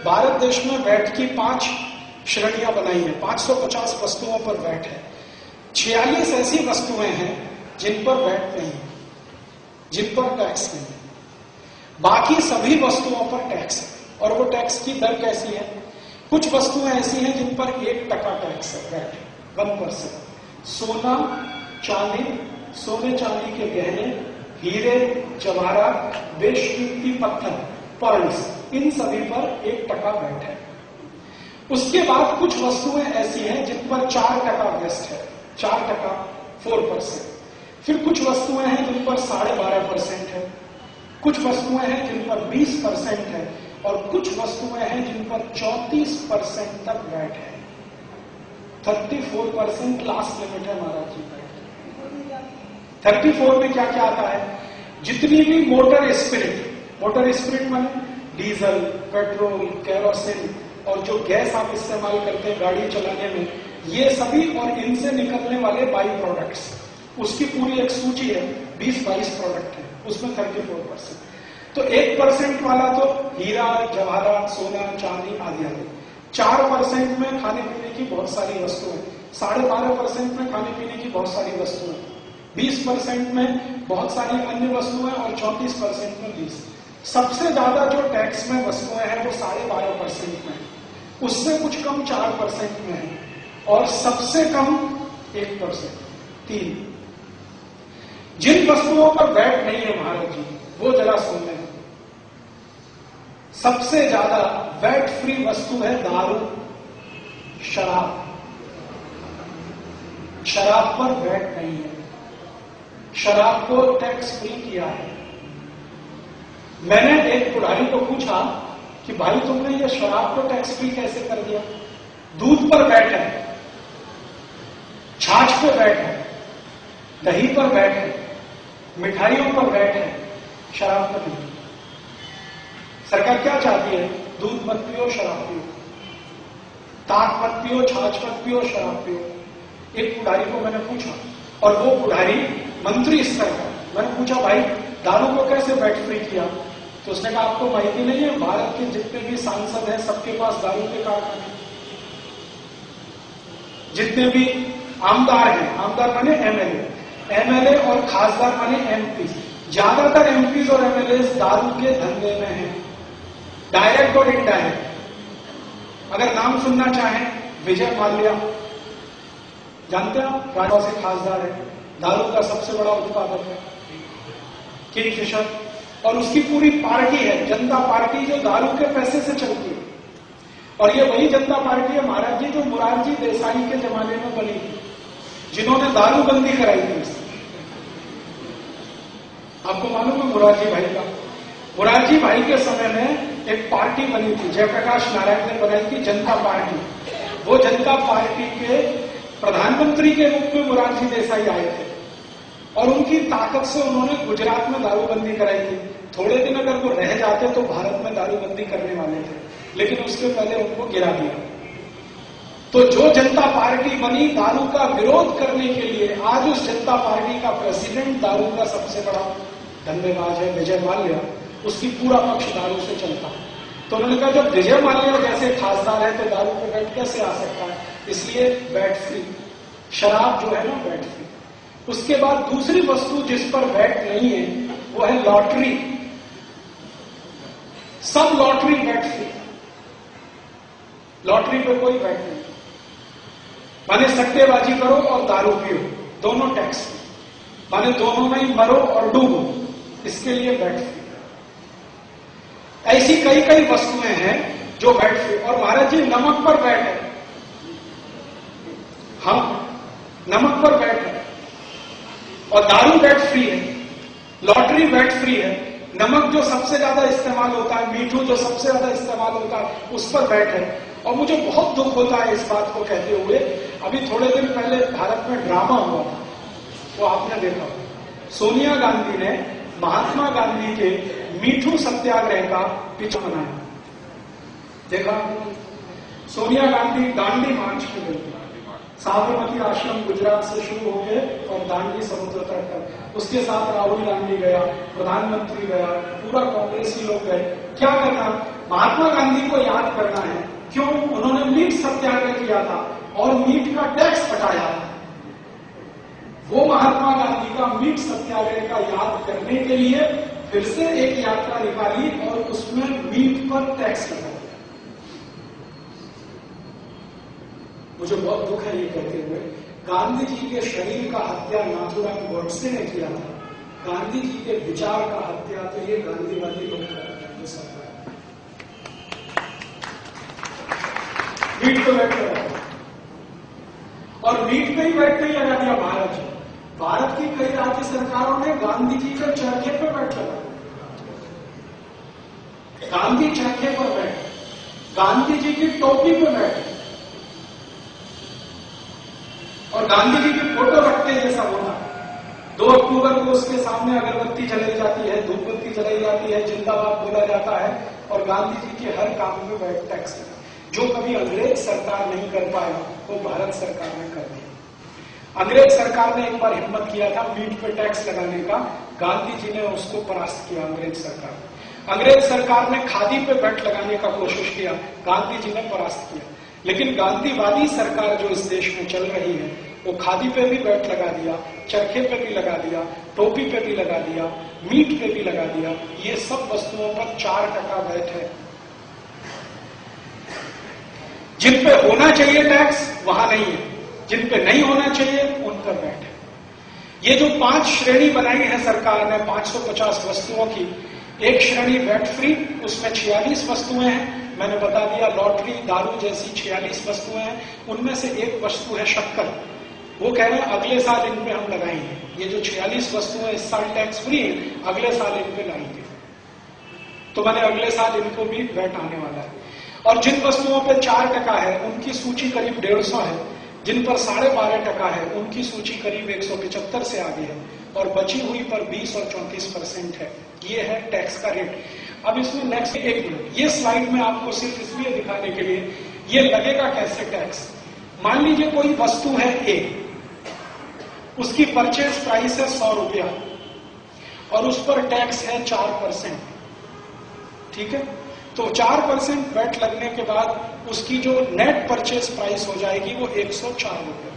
भारत देश में वैट की 5 श्रेणियां बनाई है। 550 वस्तुओं पर वैट है। 46 ऐसी वस्तुएं हैं जिन पर वैट नहीं है, जिन पर टैक्स नहीं है। बाकी सभी वस्तुओं पर टैक्स है। और वो टैक्स की दर कैसी है? कुछ वस्तुएं ऐसी हैं जिन पर 1% टैक्स है, वैट 1%। सोना, चांदी, सोने चांदी के गहने, हीरे, जवाहरात, बेशकीमती पत्थर, पर्ल्स, इन सभी पर 1% वैट है। उसके बाद कुछ वस्तुएं ऐसी हैं जिन पर 4% वेस्ट है, 4%, 4%। फिर कुछ वस्तुएं हैं जिन पर 12.5% है, कुछ वस्तुएं हैं जिन पर 20% है, और कुछ वस्तुएं हैं जिन पर 34% तक वैट है। 34% लास्ट लिमिट है महाराज जी। 34 में क्या क्या आता है? जितनी भी मोटर स्पिरिट माने डीजल, पेट्रोल, केरोसिन और जो गैस आप इस्तेमाल करते हैं गाड़ी चलाने में, ये सभी और इनसे निकलने वाले बाई प्रोडक्ट्स, उसकी पूरी एक सूची है, 20-22 प्रोडक्ट है, उसमें 34%। तो 1% वाला तो हीरा, जवाहरात, सोना, चांदी आदि आदि। 4% में खाने पीने की बहुत सारी वस्तुएं, 12.5% में खाने पीने की बहुत सारी वस्तुएं, 20% में बहुत सारी अन्य वस्तुएं और 34% में 20। सबसे ज्यादा जो टैक्स में वस्तुएं हैं वो 12.5% में, उससे कुछ कम 4% में है, और सबसे कम 1%, 3। जिन वस्तुओं पर वैट नहीं है महाराज जी, वो जरा सुन लें। सबसे ज्यादा वैट फ्री वस्तु है दारू, शराब। शराब पर वैट नहीं है, शराब को टैक्स फ्री किया है। मैंने एक पुजारी को पूछा कि भाई तुमने ये शराब को टैक्स फ्री कैसे कर दिया? दूध पर वैट है, छाछ पर वैट है, दही पर वैट है, मिठाइयों पर वैट है, शराब पर नहीं। सरकार क्या चाहती है? दूध मत पियो, शराब पियो, ताक मत पियो, छाछ मत पियो, शराब पियो। एक पुजारी को मैंने पूछा, और वो पुजारी मंत्री स्तर का। मैंने पूछा भाई दारू को कैसे वैट फ्री किया? तो उसने कहा आपको माहिती नहीं है, भारत के जितने भी सांसद हैं सबके पास दारू के कार्ड हैं। जितने भी आमदार हैं, आमदार माने एमएलए और खासदार माने एमपी, ज्यादातर एमपीज और एमएलए दारू के धंधे में हैं, डायरेक्ट और इनडायरेक्ट। अगर नाम सुनना चाहें, विजय माल्या, जानते हैं आप, राजस्थान से खासदार है, दारू का सबसे बड़ा उत्पादक है, किंगफिशर, और उसकी पूरी पार्टी है जनता पार्टी, जो दारू के पैसे से चलती है। और ये वही जनता पार्टी है महाराज जी जो मोरारजी देसाई के जमाने में बनी थी, जिन्होंने दारूबंदी कराई थी। आपको मालूम है मोरारजी भाई का? मोरारजी भाई के समय में एक पार्टी बनी थी, जयप्रकाश नारायण ने बनाई थी जनता पार्टी। वो जनता पार्टी के प्रधानमंत्री के रूप में मोरारजी देसाई आए थे, और उनकी ताकत से उन्होंने गुजरात में दारूबंदी कराई थी। थोड़े दिन अगर वो रह जाते तो भारत में दारूबंदी करने वाले थे, लेकिन उसके पहले उनको गिरा दिया। तो जो जनता पार्टी बनी दारू का विरोध करने के लिए, आज उस जनता पार्टी का प्रेसिडेंट दारू का सबसे बड़ा धंधेबाज है, विजय माल्या। उसकी पूरा पक्ष दारू से चलता है। तो उन्होंने कहा जब विजय माल्या जैसे खासदार है तो दारू पे वैट कैसे आ सकता है? इसलिए वैट फ्री शराब जो है ना, वैट फ्री। उसके बाद दूसरी वस्तु जिस पर वैट नहीं है वो है लॉटरी। सब लॉटरी वैट फ्री, लॉटरी पे कोई वैट नहीं। माने सट्टेबाजी करो और दारू पियो, दोनों टैक्स, माने दोनों में ही मरो और डूबो, इसके लिए वैट फ्री। ऐसी कई कई वस्तुएं हैं जो वैट फ्री। और महाराज जी नमक पर वैट है, हाँ नमक पर वैट है, और दारू वैट फ्री है, लॉटरी वैट फ्री है, नमक जो सबसे ज्यादा इस्तेमाल होता है, मीठू जो सबसे ज्यादा इस्तेमाल होता है, उस पर वैट है। और मुझे बहुत दुख होता है इस बात को कहते हुए, अभी थोड़े दिन पहले भारत में ड्रामा हुआ था, वो आपने देखा, सोनिया गांधी ने महात्मा गांधी के मीठू सत्याग्रह का पिक्चर बनाया, देखा? सोनिया गांधी दांडी मार्च पे गई, साबरमती आश्रम गुजरात से शुरू हो गए और दांडी समुद्र तट तक। उसके साथ राहुल गांधी गया, प्रधानमंत्री गया, पूरा कांग्रेसी लोग गए। क्या करना? महात्मा गांधी को याद कर सत्याग्रह किया था और मीट का टैक्स हटाया, वो महात्मा गांधी का मीट सत्याग्रह का याद करने के लिए फिर से एक यात्रा निकाली और उसमें मीट पर टैक्स लगा दिया। मुझे बहुत दुख है ये कहते हुए, गांधी जी के शरीर का हत्या नाथूराम गोडसे ने किया था, गांधी जी के विचार का हत्या तो ये गांधीवादी लोग करते हैं। मीट पे बैठ कर और मीट पे ही बैठते ही लगा दिया भारत जी। भारत की कई राज्य सरकारों ने गांधी जी के चरखे पे बैठ लगा, गांधी चरखे पर बैठ, गांधी जी की टोपी पे बैठ और गांधी जी की फोटो रखते ये सब होता है। 2 अक्टूबर को उसके सामने अगरबत्ती जलाई जाती है, धूपबत्ती जलाई जाती है, जिंदाबाद बोला जाता है और गांधी जी के हर काम में बैठ टैक्स लगा। जो कभी अंग्रेज सरकार नहीं कर पाया वो भारत सरकार ने कर दिया। अंग्रेज सरकार ने एक बार हिम्मत किया था मीट पे टैक्स लगाने का, गांधी जी ने उसको परास्त किया। अंग्रेज सरकार ने खादी पे वैट लगाने का कोशिश किया, गांधी जी ने परास्त किया। लेकिन गांधीवादी सरकार जो इस देश में चल रही है वो खादी पे भी वैट लगा दिया, चरखे पे भी लगा दिया, टोपी पे भी लगा दिया, मीट पे भी लगा दिया। ये सब वस्तुओं पर 4% वैट है। जिन पे होना चाहिए टैक्स वहां नहीं है, जिन पे नहीं होना चाहिए उन पर वैट है। ये जो 5 श्रेणी बनाई है सरकार ने 550 वस्तुओं की, एक श्रेणी वैट फ्री, उसमें 46 वस्तुएं हैं। मैंने बता दिया लॉटरी, दारू जैसी 46 वस्तुएं हैं। उनमें से एक वस्तु है शक्कर। वो कह रहे हैं अगले साल इन पे हम लगाएंगे। ये जो 46 वस्तुएं इस साल टैक्स फ्री है, अगले साल इन पे लाएंगे। तो मैंने अगले साल इनको भी वैट आने वाला है। और जिन वस्तुओं पे 4% है उनकी सूची करीब 150 है, जिन पर 12.5% है उनकी सूची करीब 175 से आगे है, और बची हुई पर 20 और 34% है। ये है टैक्स का रेट। अब इसमें नेक्स्ट 1 मिनट, ये स्लाइड में आपको सिर्फ इसलिए दिखाने के लिए, ये लगेगा कैसे टैक्स। मान लीजिए कोई वस्तु है ए, उसकी परचेज प्राइस है 100 रुपया और उस पर टैक्स है 4%। ठीक है, तो 4% वैट लगने के बाद उसकी जो नेट परचेज प्राइस हो जाएगी वो 104 रुपए।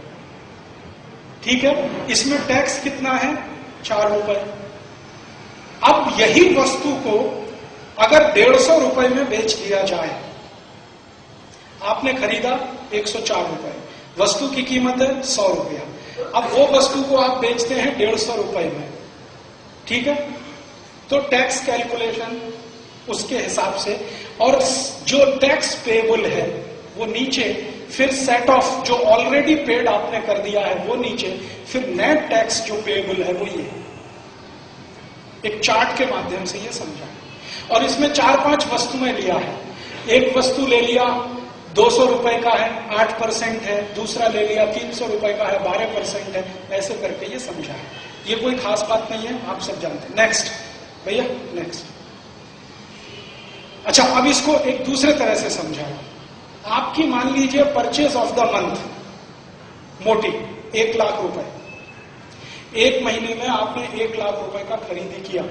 ठीक है, इसमें टैक्स कितना है? 4 रुपए। अब यही वस्तु को अगर 150 रुपए में बेच दिया जाए, आपने खरीदा 104 रुपए, वस्तु की कीमत है 100 रुपया। अब वो वस्तु को आप बेचते हैं 150 रुपए में। ठीक है, तो टैक्स कैलकुलेशन उसके हिसाब से, और जो टैक्स पेएबल है वो नीचे, फिर सेट ऑफ जो ऑलरेडी पेड आपने कर दिया है वो नीचे, फिर नेट टैक्स जो पेएबल है वो ये। एक चार्ट के माध्यम से ये समझा। और इसमें 4-5 वस्तुएं लिया है। एक वस्तु ले लिया 200 रुपए का है, 8% है, दूसरा ले लिया 300 रुपए का है, 12% है, ऐसे करके ये समझा है। ये कोई खास बात नहीं है, आप सब जानते हैं। नेक्स्ट भैया, नेक्स्ट। अच्छा, अब इसको एक दूसरे तरह से समझाओ। आपकी मान लीजिए परचेज ऑफ द मंथ मोटी 1 लाख रुपए, 1 महीने में आपने 1 लाख रुपए का खरीदी किया।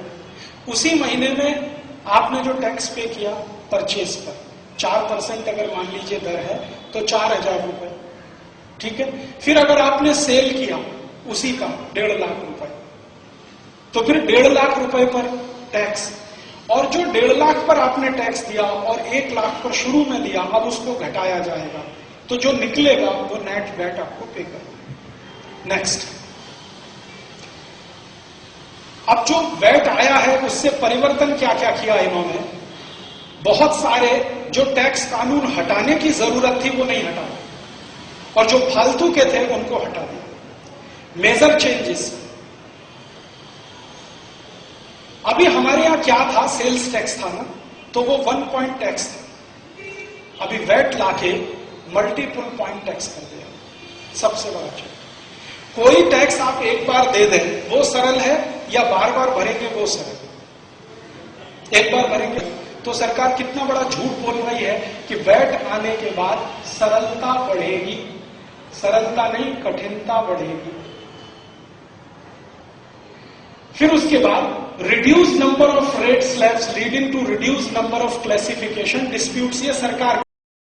उसी महीने में आपने जो टैक्स पे किया परचेज पर 4% अगर मान लीजिए दर है तो 4000 रुपए। ठीक है, फिर अगर आपने सेल किया उसी का 1.5 लाख रुपए, तो फिर 1.5 लाख रुपए पर टैक्स, और जो 1.5 लाख पर आपने टैक्स दिया और 1 लाख पर शुरू में दिया, अब उसको घटाया जाएगा, तो जो निकलेगा वो नेट वैट आपको पे करना। नेक्स्ट, अब जो वैट आया है उससे परिवर्तन क्या क्या किया इन्होंने। बहुत सारे जो टैक्स कानून हटाने की जरूरत थी वो नहीं हटा, और जो फालतू के थे उनको हटा दिया। मेजर चेंजेस, अभी हमारे यहां क्या था, सेल्स टैक्स था ना, तो वो 1 पॉइंट टैक्स था। अभी वैट लाके मल्टीपल पॉइंट टैक्स कर दिया। सबसे बड़ा चीज, कोई टैक्स आप एक बार दे दें वो सरल है, या बार बार भरेंगे वो सरल। एक बार भरेंगे तो सरकार कितना बड़ा झूठ बोल रही है कि वैट आने के बाद सरलता बढ़ेगी। सरलता नहीं, कठिनता बढ़ेगी। फिर उसके बाद reduce number of rate slabs leading to reduce number of classification disputes, ये सरकार